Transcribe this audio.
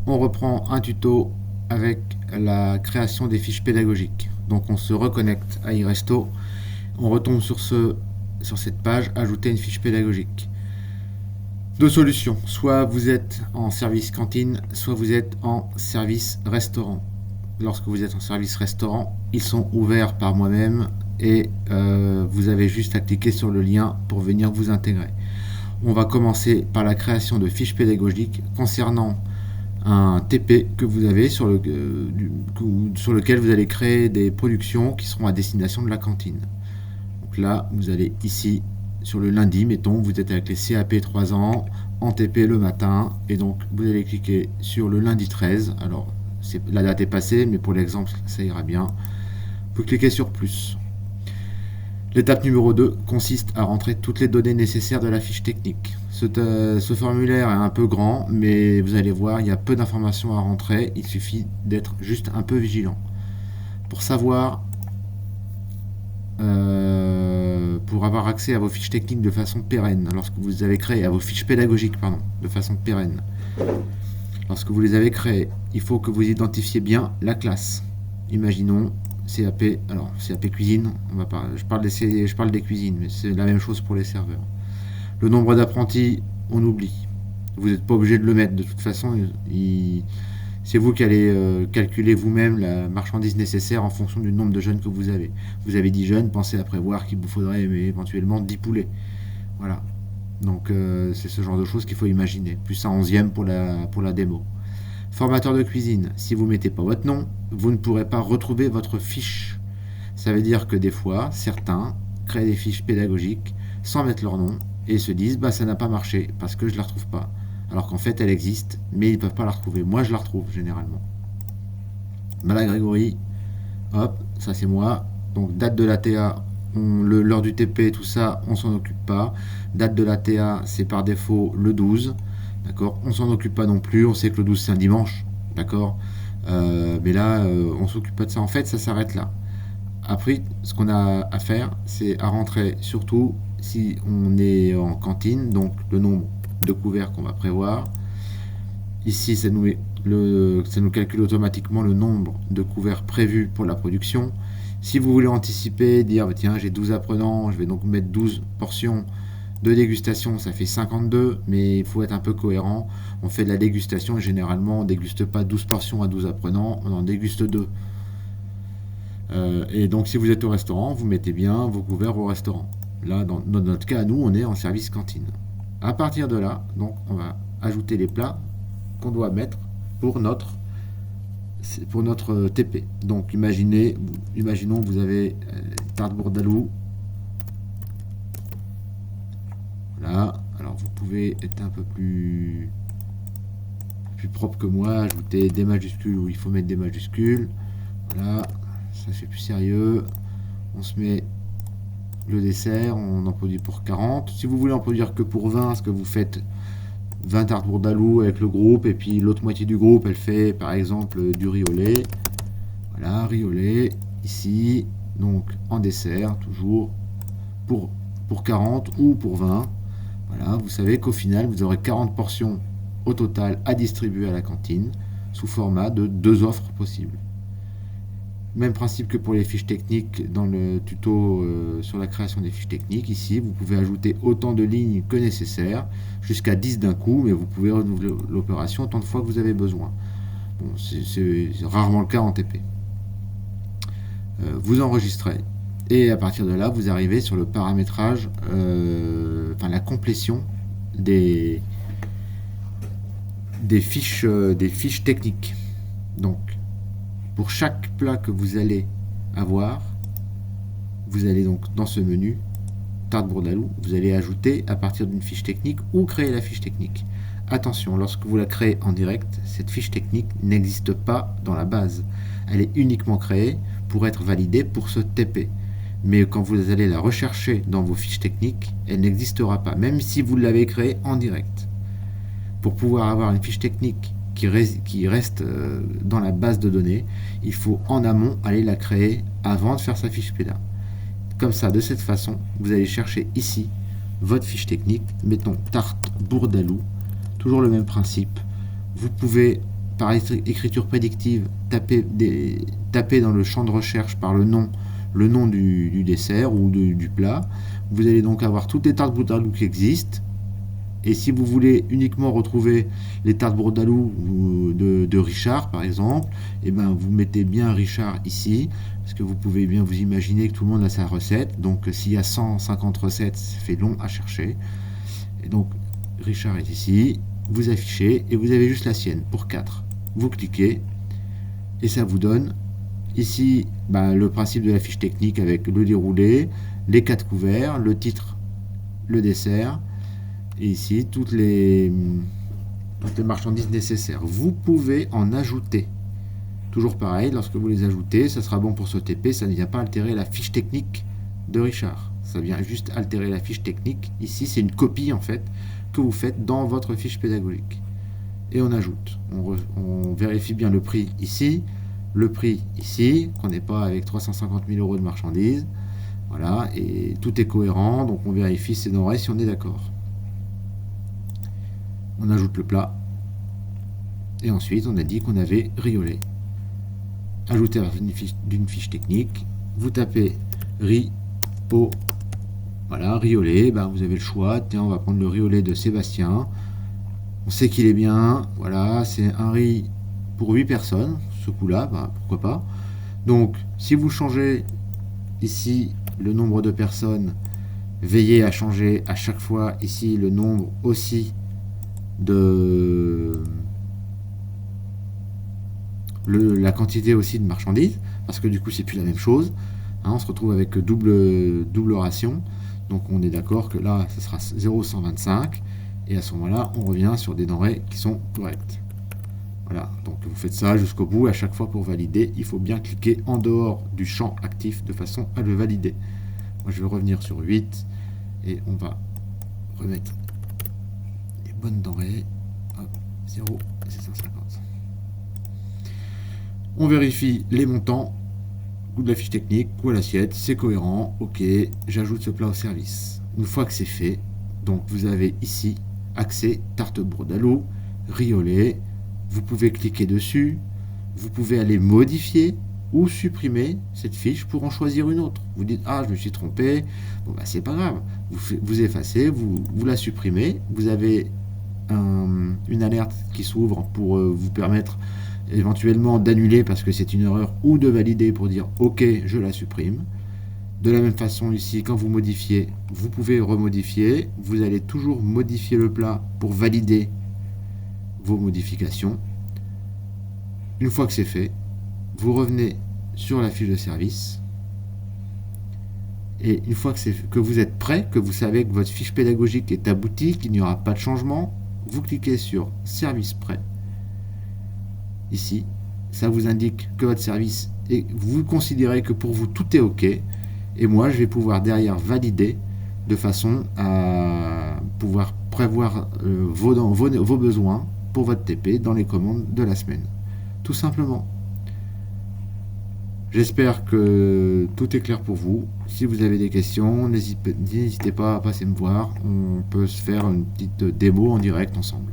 On reprend un tuto avec la création des fiches pédagogiques. Donc on se reconnecte à iResto, on retombe sur cette page, ajouter une fiche pédagogique. Deux solutions, soit vous êtes en service cantine, soit vous êtes en service restaurant. Lorsque vous êtes en service restaurant, ils sont ouverts par moi-même et vous avez juste à cliquer sur le lien pour venir vous intégrer. On va commencer par la création de fiches pédagogiques concernant un TP que vous avez sur lequel vous allez créer des productions qui seront à destination de la cantine. Donc là, vous allez ici sur le lundi, mettons, vous êtes avec les CAP 3 ans, en TP le matin, et donc vous allez cliquer sur le lundi 13. Alors, la date est passée, mais pour l'exemple, ça ira bien. Vous cliquez sur plus. L'étape numéro 2 consiste à rentrer toutes les données nécessaires de la fiche technique. Ce formulaire est un peu grand, mais vous allez voir, il y a peu d'informations à rentrer, il suffit d'être juste un peu vigilant. Pour savoir, pour avoir accès à vos fiches techniques de façon pérenne, lorsque vous avez créé, à vos fiches pédagogiques, pardon, de façon pérenne, lorsque vous les avez créées, il faut que vous identifiez bien la classe. Imaginons CAP, alors CAP cuisine, je parle des cuisines, mais c'est la même chose pour les serveurs. Le nombre d'apprentis, on oublie. Vous n'êtes pas obligé de le mettre, de toute façon, c'est vous qui allez calculer vous-même la marchandise nécessaire en fonction du nombre de jeunes que vous avez. Vous avez 10 jeunes, pensez à prévoir qu'il vous faudrait éventuellement 10 poulets. Voilà. Donc c'est ce genre de choses qu'il faut imaginer. Plus un 11e pour la démo. Formateur de cuisine, si vous ne mettez pas votre nom, vous ne pourrez pas retrouver votre fiche. Ça veut dire que des fois, certains créent des fiches pédagogiques sans mettre leur nom et se disent bah ça n'a pas marché parce que je ne la retrouve pas. Alors qu'en fait elle existe, mais ils ne peuvent pas la retrouver. Moi je la retrouve généralement. Mala Grégory, hop, ça c'est moi. Donc date de la TA, l'heure du TP, tout ça, on s'en occupe pas. Date de la TA, c'est par défaut le 12. D'accord, on s'en occupe pas non plus, on sait que le 12 c'est un dimanche, d'accord, mais là on s'occupe pas de ça, en fait ça s'arrête là. Après ce qu'on a à faire c'est à rentrer surtout si on est en cantine, donc le nombre de couverts qu'on va prévoir. Ici ça nous calcule automatiquement le nombre de couverts prévus pour la production. Si vous voulez anticiper, dire tiens j'ai 12 apprenants, je vais donc mettre 12 portions de dégustation, ça fait 52, mais il faut être un peu cohérent. On fait de la dégustation et généralement on ne déguste pas 12 portions à 12 apprenants, on en déguste 2. Et donc si vous êtes au restaurant, vous mettez bien vos couverts au restaurant. Là, dans notre cas, nous, on est en service cantine. À partir de là, donc, on va ajouter les plats qu'on doit mettre pour notre TP. Donc imaginons que vous avez tarte bourdaloue. Voilà, alors vous pouvez être un peu plus propre que moi, ajouter des majuscules où il faut mettre des majuscules. Voilà, ça fait plus sérieux. On se met le dessert, on en produit pour 40. Si vous voulez en produire que pour 20, ce que vous faites 20 tartes bourdaloue avec le groupe, et puis l'autre moitié du groupe, elle fait par exemple du riz au lait. Voilà, riz au lait, ici, donc en dessert, toujours pour 40 ou pour 20. Voilà, vous savez qu'au final, vous aurez 40 portions au total à distribuer à la cantine sous format de 2 offres possibles. Même principe que pour les fiches techniques dans le tuto sur la création des fiches techniques. Ici, vous pouvez ajouter autant de lignes que nécessaire, jusqu'à 10 d'un coup, mais vous pouvez renouveler l'opération autant de fois que vous avez besoin. Bon, c'est rarement le cas en TP. Vous enregistrez. Et à partir de là, vous arrivez sur le paramétrage, la complétion des fiches techniques. Donc, pour chaque plat que vous allez avoir, vous allez donc dans ce menu, tarte bourdaloue, vous allez ajouter à partir d'une fiche technique ou créer la fiche technique. Attention, lorsque vous la créez en direct, cette fiche technique n'existe pas dans la base. Elle est uniquement créée pour être validée pour ce TP. Mais quand vous allez la rechercher dans vos fiches techniques, elle n'existera pas, même si vous l'avez créée en direct. Pour pouvoir avoir une fiche technique qui reste dans la base de données, il faut en amont aller la créer avant de faire sa fiche PEDA. Comme ça, de cette façon, vous allez chercher ici votre fiche technique, mettons tarte bourdaloue, toujours le même principe. Vous pouvez par écriture prédictive, tapez dans le champ de recherche par le nom du dessert ou du plat. Vous allez donc avoir toutes les tartes bourdaloue qui existent. Et si vous voulez uniquement retrouver les tartes bourdaloue de Richard, par exemple, et ben vous mettez bien Richard ici, parce que vous pouvez bien vous imaginer que tout le monde a sa recette. Donc s'il y a 150 recettes, ça fait long à chercher. Et donc Richard est ici, vous affichez, et vous avez juste la sienne pour 4. Vous cliquez, et ça vous donne ici le principe de la fiche technique avec le déroulé, les 4 couverts, le titre, le dessert, et ici toutes les marchandises nécessaires. Vous pouvez en ajouter. Toujours pareil, lorsque vous les ajoutez, ça sera bon pour ce TP, ça ne vient pas altérer la fiche technique de Richard. Ça vient juste altérer la fiche technique. Ici, c'est une copie en fait que vous faites dans votre fiche pédagogique. Et on ajoute. On vérifie bien le prix ici, le prix ici, qu'on n'est pas avec 350 000 euros de marchandises. Voilà, et tout est cohérent, donc on vérifie ces denrées si on est d'accord. On ajoute le plat. Et ensuite, on a dit qu'on avait riolé. Ajouter d'une fiche technique. Vous tapez riz, pot. Voilà, riolé. Vous avez le choix. Tiens, on va prendre le riolé de Sébastien. On sait qu'il est bien. Voilà, c'est un riz pour 8 personnes. Ce coup-là, pourquoi pas. Donc, si vous changez ici le nombre de personnes, veillez à changer à chaque fois ici le nombre aussi de la quantité aussi de marchandises, parce que du coup c'est plus la même chose, hein, on se retrouve avec double ration, donc on est d'accord que là ce sera 0,125 et à ce moment là on revient sur des denrées qui sont correctes. Voilà, donc vous faites ça jusqu'au bout. À chaque fois pour valider, il faut bien cliquer en dehors du champ actif de façon à le valider. Moi je vais revenir sur 8 et on va remettre les bonnes denrées. Hop, 0 et 750. On vérifie les montants, coup de la fiche technique, coup à l'assiette, c'est cohérent, ok, j'ajoute ce plat au service. Une fois que c'est fait, donc vous avez ici accès tarte bourdaloue, riolé, vous pouvez cliquer dessus, vous pouvez aller modifier ou supprimer cette fiche pour en choisir une autre. Vous dites, ah je me suis trompé, bon c'est pas grave, vous effacez, vous la supprimez, vous avez une alerte qui s'ouvre pour vous permettre éventuellement d'annuler parce que c'est une erreur ou de valider pour dire ok je la supprime. De la même façon ici quand vous modifiez, vous pouvez remodifier, vous allez toujours modifier le plat pour valider vos modifications. Une fois que c'est fait, vous revenez sur la fiche de service et une fois que vous êtes prêt, que vous savez que votre fiche pédagogique est aboutie, qu'il n'y aura pas de changement, vous cliquez sur service prêt. Ici, ça vous indique que votre service et vous considérez que pour vous tout est ok, et moi je vais pouvoir derrière valider de façon à pouvoir prévoir vos besoins pour votre TP dans les commandes de la semaine, tout simplement. J'espère que tout est clair pour vous. Si vous avez des questions, n'hésitez pas à passer me voir, on peut se faire une petite démo en direct ensemble.